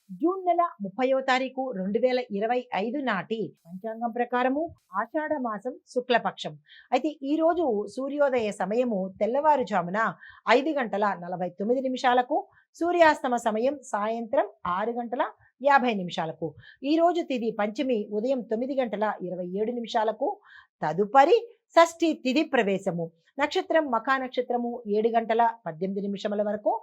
June నెల 30వ తారీఖు 2025 నాటి పంచాంగం ప్రకారము ఆషాఢ మాసం శుక్లపక్షం. అయితే ఈ రోజు సూర్యోదయ సమయము తెల్లవారుజామున 5:49 సూర్యాస్తమ సమయం సాయంత్రం 6:50. ఈ రోజు తిథి పంచమి ఉదయం 9:27. తదుపరి షష్ఠి తిథి ప్రవేశము. నక్షత్రం మఖా నక్షత్రము 7:18 వరకు.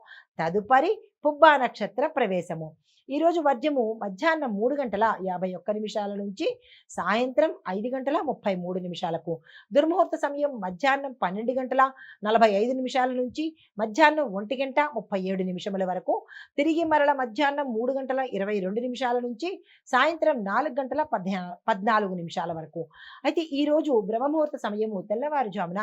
తదుపరి పుబ్బా నక్షత్ర ప్రవేశము. ఈ రోజు వర్జము మధ్యాహ్నం 3:51 నుంచి సాయంత్రం 5:33. దుర్ముహూర్త సమయం మధ్యాహ్నం 12:45 నుంచి మధ్యాహ్నం 1:37 వరకు. తిరిగి మరల మధ్యాహ్నం 3:22 నుంచి సాయంత్రం 4:14 వరకు. అయితే ఈ రోజు బ్రహ్మముహూర్త సమయము తెల్లవారుజామున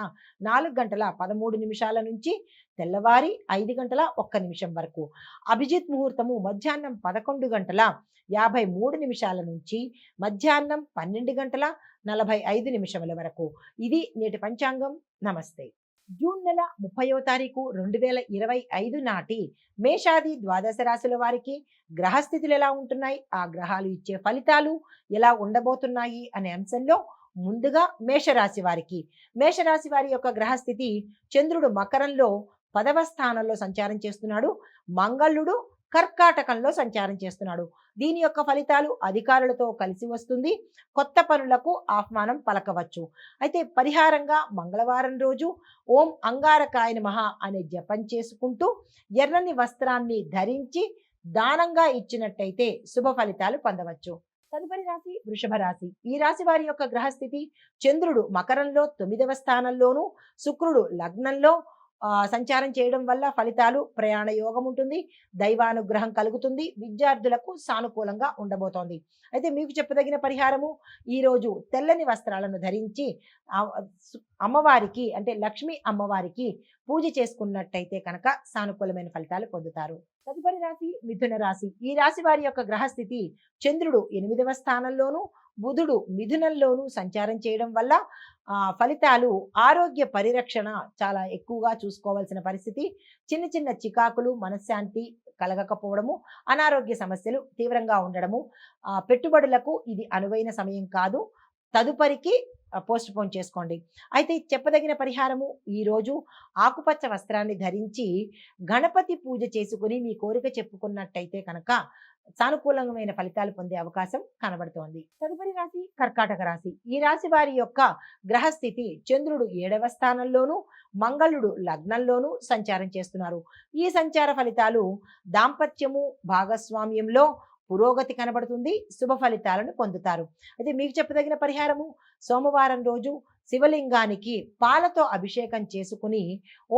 4:13 నుంచి తెల్లవారి 5:01 వరకు. అభిజిత్ ముహూర్తము మధ్యాహ్నం 11:53 నుంచి మధ్యాహ్నం 12:45 వరకు. ఇది నేటి పంచాంగం. నమస్తే. జూన్ నెల 30వ తారీఖు 2025 నాటి మేషాది ద్వాదశ రాశుల వారికి గ్రహస్థితులు ఎలా ఉంటున్నాయి, ఆ గ్రహాలు ఇచ్చే ఫలితాలు ఎలా ఉండబోతున్నాయి అనే అంశంలో ముందుగా మేషరాశి వారి యొక్క గ్రహస్థితి చంద్రుడు మకరంలో 10వ స్థానంలో సంచారం చేస్తున్నాడు. మంగళుడు కర్కాటకంలో సంచారం చేస్తున్నాడు. దీని యొక్క ఫలితాలు అధికారులతో కలిసి వస్తుంది. కొత్త పనులకు ఆహ్వానం పలకవచ్చు. అయితే పరిహారంగా మంగళవారం రోజు ఓం అంగారకాయ నమః అనే జపం చేసుకుంటూ ఎర్రని వస్త్రాన్ని ధరించి దానంగా ఇచ్చినట్టయితే శుభ ఫలితాలు పొందవచ్చు. తదుపరి రాశి వృషభ రాశి. ఈ రాశి వారి యొక్క గ్రహస్థితి చంద్రుడు మకరంలో 9వ స్థానంలోను, శుక్రుడు లగ్నంలో సంచారం చేయడం వల్ల ఫలితాలు ప్రయాణ యోగం ఉంటుంది, దైవానుగ్రహం కలుగుతుంది, విద్యార్థులకు సానుకూలంగా ఉండబోతోంది. అయితే మీకు చెప్పదగిన పరిహారము, ఈరోజు తెల్లని వస్త్రాలను ధరించి అమ్మవారికి అంటే లక్ష్మీ అమ్మవారికి పూజ చేసుకున్నట్టయితే కనుక సానుకూలమైన ఫలితాలు పొందుతారు. తదుపరి రాశి మిథున రాశి. ఈ రాశి వారి యొక్క గ్రహస్థితి చంద్రుడు 8వ స్థానంలోను, బుధుడు మిథునంలోను సంచారం చేయడం వల్ల ఫలితాలు ఆరోగ్య పరిరక్షణ చాలా ఎక్కువగా చూసుకోవాల్సిన పరిస్థితి. చిన్న చిన్న చికాకులు, మనశ్శాంతి కలగకపోవడము, అనారోగ్య సమస్యలు తీవ్రంగా ఉండడము. పెట్టుబడులకు ఇది అనువైన సమయం కాదు, తదుపరికి పోస్ట్ పోన్ చేసుకోండి. అయితే చెప్పదగిన పరిహారము, ఈరోజు ఆకుపచ్చ వస్త్రాన్ని ధరించి గణపతి పూజ చేసుకుని మీ కోరిక చెప్పుకున్నట్టయితే కనుక సానుకూలమైన ఫలితాలు పొందే అవకాశం కనబడుతోంది. తదుపరి రాశి కర్కాటక రాశి. ఈ రాశి వారి యొక్క గ్రహస్థితి చంద్రుడు 7వ స్థానంలోను, మంగళుడు లగ్నంలోను సంచారం చేస్తున్నారు. ఈ సంచార ఫలితాలు దాంపత్యము, భాగస్వామ్యంలో పురోగతి కనబడుతుంది, శుభ ఫలితాలను పొందుతారు. అయితే మీకు చెప్పదగిన పరిహారము, సోమవారం రోజు శివలింగానికి పాలతో అభిషేకం చేసుకుని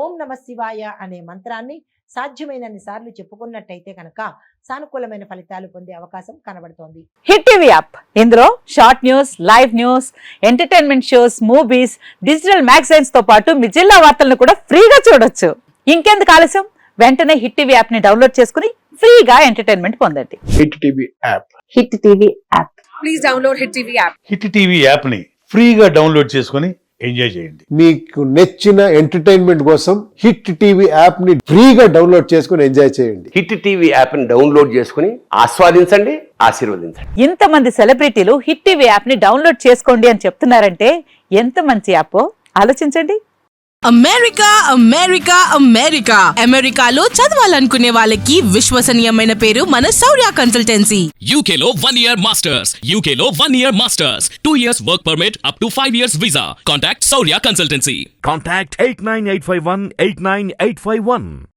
ఓం నమ శివాయ అనే మంత్రాన్ని సాధ్యమైనన్ని సార్లు చెప్పుకున్నట్టయితే కనుక సానుకూలమైన ఫలితాలు పొందే అవకాశం కనబడుతోంది. హిట్ టీవీ యాప్, ఇందులో short news, live news, entertainment shows, movies, digital magazines తో పాటు మీ జిల్లా వార్తలను కూడా ఫ్రీగా చూడొచ్చు. ఇంకెందుకు ఆలస్యం, వెంటనే హిట్ టీవీ యాప్ ని డౌన్లోడ్ చేసుకుని ఫ్రీగా ఎంటర్టైన్మెంట్ పొందండి. Hit TV app. Hit TV app. Please download hit TV app. Hit TV app ని ఫ్రీగా డౌన్లోడ్ చేసుకుని ఎంజాయ్ చేయండి. మీకు నచ్చిన ఎంటర్టైన్మెంట్ కోసం హిట్ టీవీ యాప్ ని ఫ్రీగా డౌన్లోడ్ చేసుకుని ఎంజాయ్ చేయండి. హిట్ టీవీ యాప్ ని డౌన్లోడ్ చేసుకుని ఆస్వాదించండి, ఆశీర్వదించండి. ఇంతమంది సెలబ్రిటీలు హిట్ టీవీ యాప్ ని డౌన్లోడ్ చేసుకోండి అని చెప్తున్నారంటే ఎంత మంచి యాప్ ఆలోచించండి. అమెరికా అమెరికా అమెరికా అమెరికాలో చదవాలనుకునే వాళ్ళకి విశ్వసనీయమైన పేరు మన శౌర్య కన్సల్టెన్సీ. UK లో 1 year masters, UK లో 1 year masters, 2 years work permit up to 5 years visa. Contact Saurya Consultancy. Contact 89851 89851.